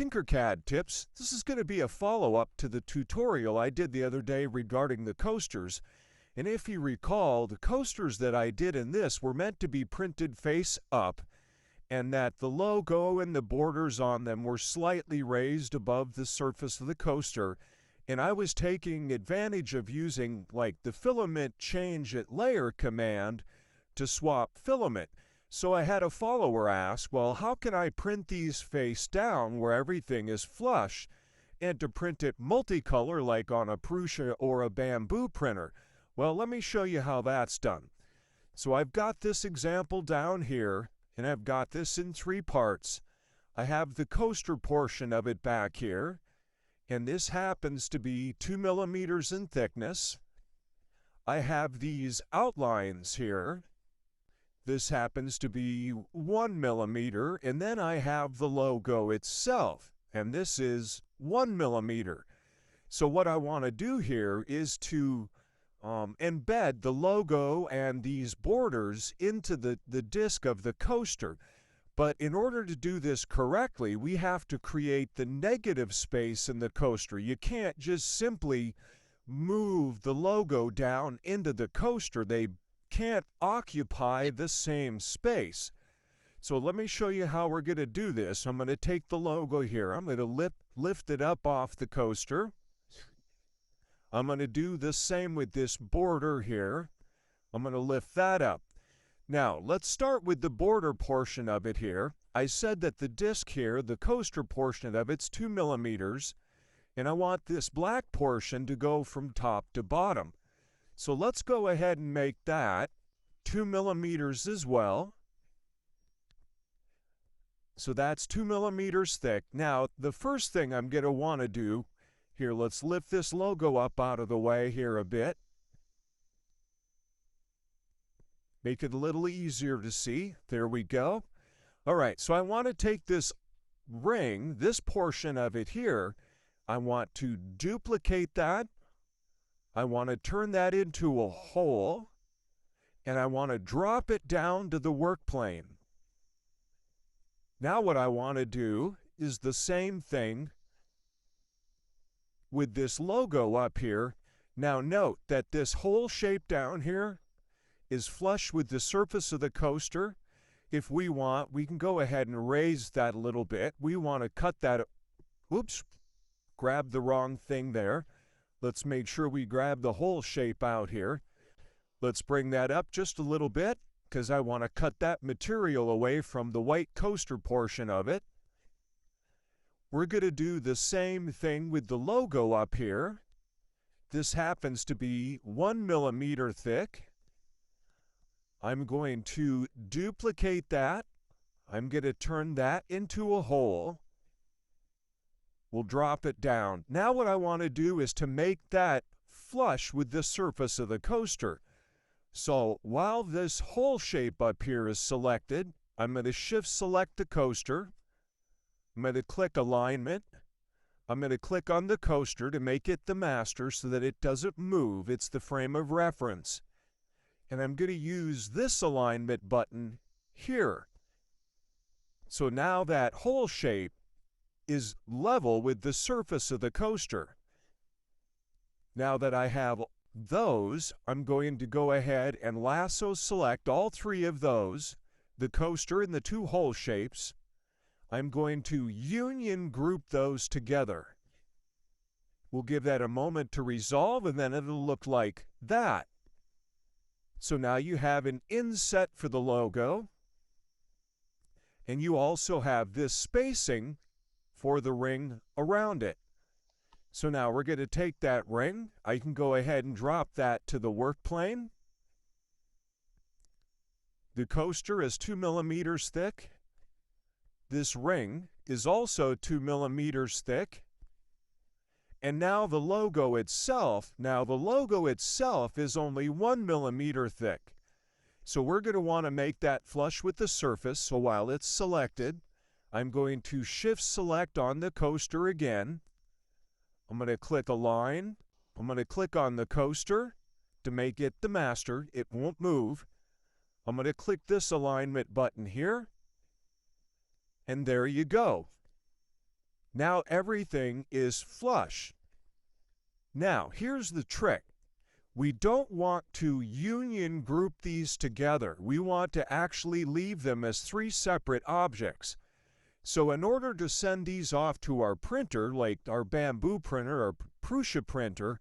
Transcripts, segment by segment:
TinkerCAD tips. This is going to be a follow-up to the tutorial I did the other day regarding the coasters. And if you recall, the coasters that I did in this were meant to be printed face up, and that the logo and the borders on them were slightly raised above the surface of the coaster. And I was taking advantage of using like the filament change at layer command to swap filament. So I had a follower ask, well, how can I print these face down where everything is flush, and to print it multicolor like on a Prusa or a Bambu printer? Well, let me show you how that's done. So I've got this example down here, and I've got this in 3 parts. I have the coaster portion of it back here, and this happens to be 2 millimeters in thickness. I have these outlines here. This happens to be 1 millimeter, and then I have the logo itself, and this is 1 millimeter. So what I want to do here is to embed the logo and these borders into the disc of the coaster. But in order to do this correctly, we have to create the negative space in the coaster. You can't just simply move the logo down into the coaster. They can't occupy the same space. So let me show you how we're going to do this. I'm going to take the logo here. I'm going to lift it up off the coaster. I'm going to do the same with this border here. I'm going to lift that up. Now, let's start with the border portion of it here. I said that the disc here, the coaster portion of it's 2 millimeters, and I want this black portion to go from top to bottom. So let's go ahead and make that 2 millimeters as well. So that's 2 millimeters thick. Now, the first thing I'm going to want to do, here, let's lift this logo up out of the way here a bit. Make it a little easier to see. There we go. All right, so I want to take this ring, this portion of it here, I want to duplicate that. I want to turn that into a hole, and I want to drop it down to the work plane. Now what I want to do is the same thing with this logo up here. Now note that this hole shape down here is flush with the surface of the coaster. If we want, we can go ahead and raise that a little bit. We want to cut that. Oops, grab the wrong thing there. Let's make sure we grab the hole shape out here. Let's bring that up just a little bit because I want to cut that material away from the white coaster portion of it. We're going to do the same thing with the logo up here. This happens to be 1 millimeter thick. I'm going to duplicate that. I'm going to turn that into a hole. We'll drop it down. Now what I want to do is to make that flush with the surface of the coaster. So while this hole shape up here is selected, I'm going to shift select the coaster. I'm going to click alignment. I'm going to click on the coaster to make it the master so that it doesn't move. It's the frame of reference. And I'm going to use this alignment button here. So now that hole shape is level with the surface of the coaster. Now that I have those, I'm going to go ahead and lasso select all 3 of those, the coaster and the 2 hole shapes. I'm going to union group those together. We'll give that a moment to resolve, and then it'll look like that. So now you have an inset for the logo, and you also have this spacing for the ring around it. So now we're going to take that ring. I can go ahead and drop that to the work plane. The coaster is 2 millimeters thick. This ring is also 2 millimeters thick. And now the logo itself is only 1 millimeter thick. So we're going to want to make that flush with the surface. So while it's selected, I'm going to shift select on the coaster again. I'm going to click align. I'm going to click on the coaster to make it the master. It won't move. I'm going to click this alignment button here. And there you go. Now everything is flush. Now, here's the trick. We don't want to union group these together. We want to actually leave them as three separate objects. So in order to send these off to our printer, like our Bambu printer or Prusa printer,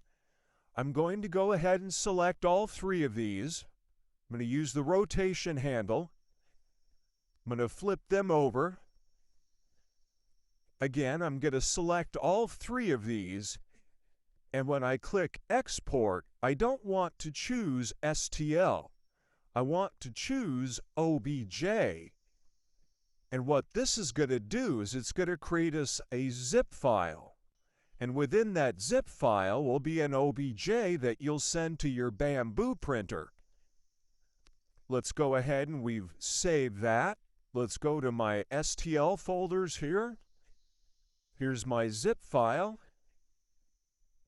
I'm going to go ahead and select all three of these. I'm going to use the rotation handle. I'm going to flip them over. Again, I'm going to select all three of these. And when I click Export, I don't want to choose STL. I want to choose OBJ. And what this is going to do is it's going to create us a zip file. And within that zip file will be an OBJ that you'll send to your Bambu printer. Let's go ahead and we've saved that. Let's go to my STL folders here. Here's my zip file.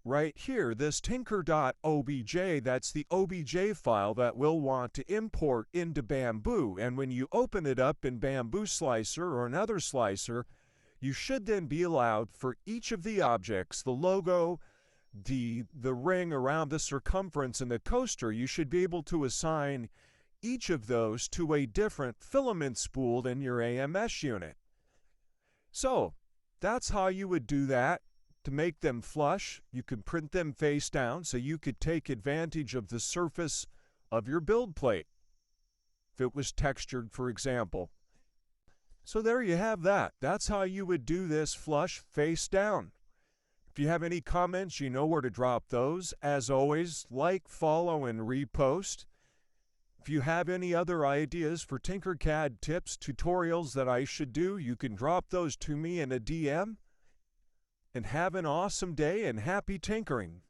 Right here, this tinker.obj, that's the OBJ file that we'll want to import into Bambu. And when you open it up in Bambu Slicer or another slicer, you should then be allowed for each of the objects, the logo, the ring around the circumference, and the coaster, you should be able to assign each of those to a different filament spool in your AMS unit. So, that's how you would do that. To make them flush, you could print them face down so you could take advantage of the surface of your build plate, if it was textured, for example. So there you have that. That's how you would do this flush face down. If you have any comments, you know where to drop those. As always, like, follow, and repost. If you have any other ideas for TinkerCAD tips, tutorials that I should do, you can drop those to me in a DM. And have an awesome day and happy tinkering.